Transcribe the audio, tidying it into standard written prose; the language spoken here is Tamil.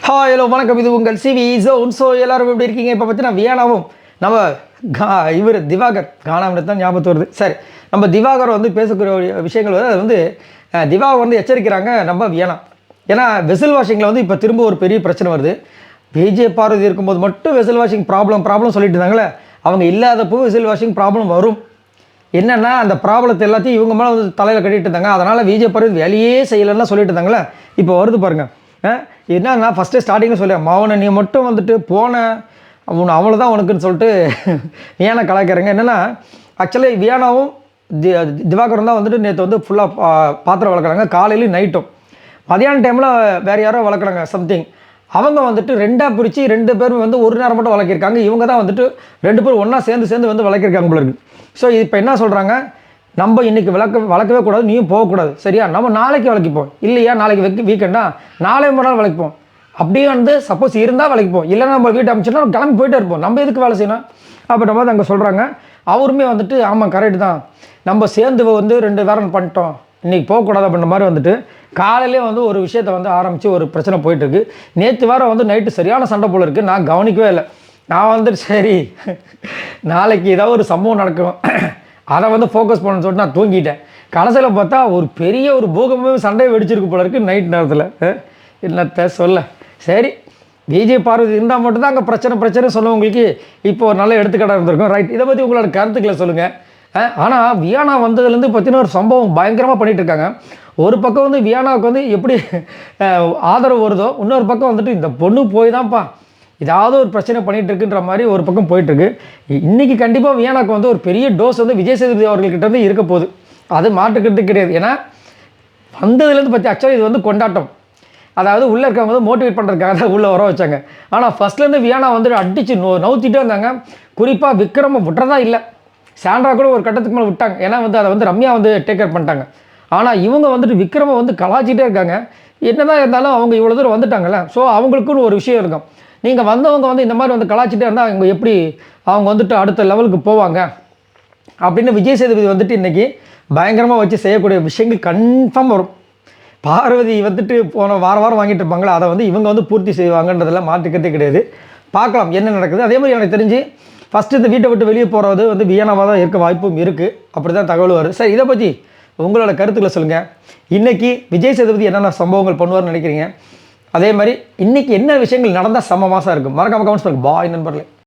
ஹாய் ஹலோ வணக்கம், இது உங்கள் சிவி ஜோன். ஸோ எல்லோரும் எப்படி இருக்கீங்க? இப்போ பார்த்தீங்கன்னா வியானாவும் நம்ம இவர் திவாகர் காணாமல் தான் ஞாபகத்து வருது. சரி, நம்ம திவாகர் வந்து பேசக்கூடிய விஷயங்கள் வந்து அது வந்து திவாகர் வந்து எச்சரிக்கிறாங்க நம்ம வியானா. ஏன்னா வெசல் வாஷிங்கில் வந்து இப்போ திரும்ப ஒரு பெரிய பிரச்சனை வருது. விஜய் பார்வதி இருக்கும்போது மட்டும் வெசல் வாஷிங் ப்ராப்ளம் சொல்லிட்டு இருந்தாங்களே, அவங்க இல்லாதப்போ வெசல் வாஷிங் ப்ராப்ளம் வரும். என்னென்னா அந்த ப்ராப்ளத்தை எல்லாத்தையும் இவங்க மேலே வந்து தலையில் கட்டிட்டு இருந்தாங்க. அதனால் விஜய் பார்வதி வேலையே செய்யலைன்னா சொல்லிட்டு இருந்தாங்களே, இப்போ வருது பாருங்கள். என்னன்னா ஃபஸ்ட்டு ஸ்டார்டிங்கில் சொல்ல மாவனை நீ மட்டும் வந்துட்டு போன அவ்வளோதான் உனக்குன்னு சொல்லிட்டு வியானா கலாய்க்கிறாங்க. என்னென்னா ஆக்சுவலி வியானாவும் திவாகரும் தான் வந்துட்டு நேற்று வந்து ஃபுல்லாக பாத்திரம் வளர்க்குறாங்க, காலையிலையும் நைட்டும். மதியான டைமில் வேறு யாரோ வளர்க்குறாங்க சம்திங். அவங்க வந்துட்டு ரெண்டாக பிரித்து 2 பேரும் வந்து ஒரு நேரம் மட்டும் வளர்க்கிருக்காங்க. இவங்க தான் வந்துட்டு 2 பேரும் ஒன்றா சேர்ந்து வந்து வளர்க்கிருக்காங்க போல இருக்குது. ஸோ இப்போ என்ன சொல்கிறாங்க, நம்ம இன்றைக்கி வளர்க்கவே கூடாது, நீயும் போகக்கூடாது, சரியா? நம்ம நாளைக்கு வளர்க்கிப்போம், இல்லையா நாளைக்கு வீக்கெண்டா நாளை மறுநாள் வளர்ப்போம். அப்படியே வந்து சப்போஸ் இருந்தால் வளர்க்கிப்போம், இல்லைன்னா நம்ம வீட்டை அமைச்சோன்னா கிளம்பி போயிட்டே இருப்போம், நம்ம எதுக்கு வேலை செய்யணும்? அப்போ நம்ம அங்கே சொல்கிறாங்க. அவருமே வந்துட்டு ஆமாம் கரெக்டு தான், நம்ம சேர்ந்து வந்து 2 வாரம் பண்ணிட்டோம், இன்றைக்கி போகக்கூடாது அப்படின்ற மாதிரி வந்துட்டு காலையிலே வந்து ஒரு விஷயத்தை வந்து ஆரம்பித்து ஒரு பிரச்சனை போயிட்டுருக்கு. நேற்று வாரம் வந்து நைட்டு சரியான சண்டை போல் இருக்குது. நான் கவனிக்கவே இல்லை. நான் வந்துட்டு சரி நாளைக்கு ஏதாவது ஒரு சம்பவம் நடக்கும், அதை வந்து ஃபோக்கஸ் பண்ணணும்னு சொல்லிட்டு நான் தூங்கிட்டேன். கடைசியில் பார்த்தா ஒரு பெரிய ஒரு பூகம்பமே சண்டையை வெடிச்சிருக்கு போல இருக்குது நைட் நேரத்தில். என்னத்தை சொல்ல. சரி, விஜய் பார்வதி இருந்தால் மட்டும்தான் அங்கே பிரச்சனை சொல்லுவவங்களுக்கு இப்போ ஒரு நல்ல எடுத்துக்காட்டாக இருந்திருக்கும். ரைட், இதை பற்றி உங்களோட கருத்துக்களை சொல்லுங்கள். ஆனால் வியானா வந்ததுலேருந்து பார்த்தீங்கன்னா ஒரு சம்பவம் பயங்கரமாக பண்ணிகிட்டு இருக்காங்க. ஒரு பக்கம் வந்து வியானாவுக்கு வந்து எப்படி ஆதரவு வருதோ, இன்னொரு பக்கம் வந்துட்டு இந்த பொண்ணு போய் தான்ப்பா ஏதாவது ஒரு பிரச்சனை பண்ணிகிட்டு இருக்குன்ற மாதிரி ஒரு பக்கம் போயிட்டுருக்கு. இன்றைக்கி கண்டிப்பாக வியானாக்கு வந்து ஒரு பெரிய டோஸ் வந்து விஜய் சேதுபதி அவர்கள்கிட்ட வந்து இருக்க போகுது, அது மாற்றுக்கிறது கிடையாது. ஏன்னா வந்ததுலேருந்து பற்றி ஆக்சுவலாக இது வந்து கொண்டாட்டம், அதாவது உள்ளே இருக்கவங்க வந்து மோட்டிவேட் பண்ணுறதுக்காக தான் உள்ளே வர வச்சாங்க. ஆனால் ஃபஸ்ட்லேருந்து வியானா வந்து அடித்து நவுத்திட்டே இருந்தாங்க. குறிப்பாக விக்ரமை விட்டுறதா இல்லை, சாண்ட்ரா கூட ஒரு கட்டத்துக்கு மேலே விட்டாங்க. ஏன்னா வந்து அதை வந்து ரம்யா வந்து டேக் கேர் பண்ணிட்டாங்க. ஆனால் இவங்க வந்துட்டு விக்ரமை வந்து கலாச்சிட்டே இருக்காங்க. என்னதான் இருந்தாலும் அவங்க இவ்வளோ தூரம் வந்துட்டாங்கல்ல, ஸோ அவங்களுக்குன்னு ஒரு விஷயம் இருக்கும். நீங்கள் வந்தவங்க வந்து இந்த மாதிரி வந்து கலாச்சிட்டே இருந்தால் அவங்க எப்படி அவங்க வந்துட்டு அடுத்த லெவலுக்கு போவாங்க அப்படின்னு விஜய் சேதுபதி வந்துட்டு இன்றைக்கி பயங்கரமாக வச்சு செய்யக்கூடிய விஷயங்கள் கன்ஃபார்ம் வரும். பார்வதி வந்துட்டு போன வாரம் வாங்கிட்டு இருப்பாங்களே, அதை வந்து இவங்க வந்து பூர்த்தி செய்வாங்கன்றதெல்லாம் மாற்றிக்கிறதே கிடையாது. பார்க்கலாம் என்ன நடக்குது. அதே மாதிரி எனக்கு தெரிஞ்சு ஃபஸ்ட்டு இந்த வீட்டை விட்டு வெளியே போகிறது வந்து வியானாவாக தான் இருக்க வாய்ப்பும் இருக்குது, அப்படி தான் தகவல் வருது. சரி, இதை பற்றி உங்களோட கருத்துக்களை சொல்லுங்கள். இன்றைக்கி விஜய் சேதுபதி என்னென்ன சம்பவங்கள் பண்ணுவார்னு நினைக்கிறீங்க? அதே மாதிரி இன்றைக்கி என்ன விஷயங்கள் நடந்தால் செம்ம மாதம் இருக்கும்? மறக்காம கமெண்ட்ஸ் பண்ணுங்கள். பாய் நண்பர்களே.